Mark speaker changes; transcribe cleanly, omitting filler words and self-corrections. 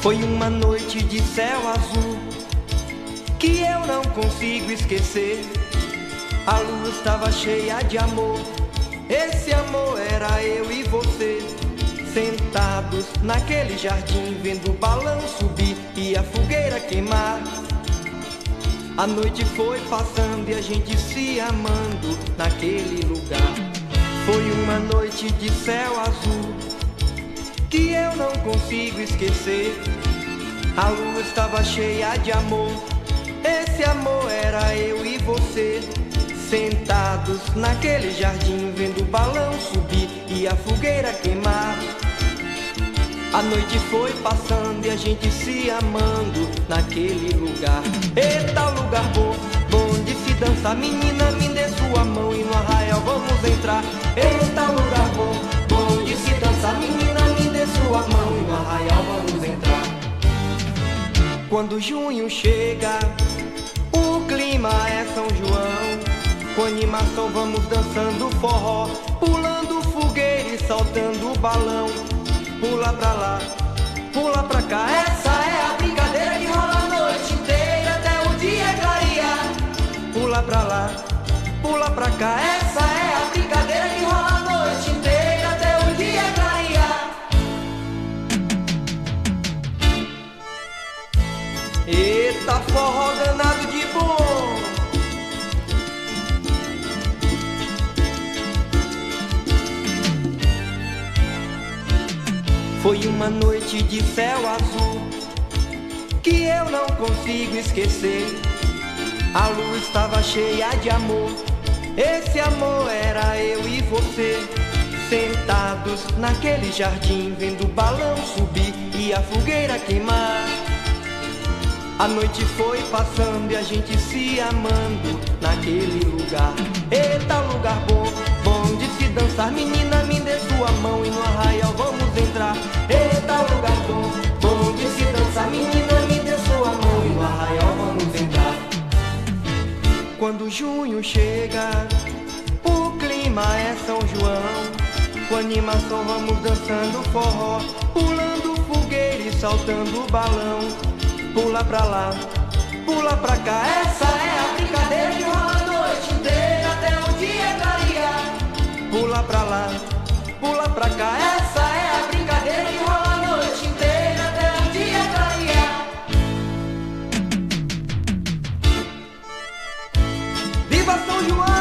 Speaker 1: Foi uma noite de céu azul que eu não consigo esquecer. A lua estava cheia de amor, esse amor era eu e você, sentados naquele jardim, vendo o balão subir e a fogueira queimar. A noite foi passando e a gente se amando naquele lugar. Foi uma noite de céu azul que eu não consigo esquecer. A lua estava cheia de amor, esse amor era eu e você, sentados naquele jardim, vendo o balão subir e a fogueira queimar. A noite foi passando e a gente se amando naquele lugar. Eita, lugar bom, bom de se dançar. Menina, me dê sua mão e no arraial vamos entrar. Eita, lugar bom, bom de se dançar. Menina, me dê sua mão e no arraial vamos entrar. Quando junho chega, o clima é São João. Com animação vamos dançando forró, pulando fogueira e saltando balão. Pula pra lá, pula pra cá, essa é a brincadeira que rola a noite inteira até o dia clarear. Pula pra lá, pula pra cá, essa é a brincadeira que rola a noite inteira até o dia clarear. Eita, forró danado de bom. Foi uma noite de céu azul que eu não consigo esquecer. A lua estava cheia de amor, esse amor era eu e você, sentados naquele jardim, vendo o balão subir e a fogueira queimar. A noite foi passando e a gente se amando naquele lugar. Eita, lugar bom, bom de se dançar. Menina, me dê sua mão e no arraial vamos entrar. Eita, lugar bom, bom de se dançar. Menina, me dê sua mão e no arraial vamos entrar. Quando junho chega, o clima é São João. Com animação vamos dançando forró, pulando fogueira e saltando balão. Pula pra lá, pula pra cá, essa é a brincadeira que rola a noite inteira até o dia clarear. Pula pra lá, pula pra cá, essa é a brincadeira que rola a noite inteira até o dia clarear. Viva São João!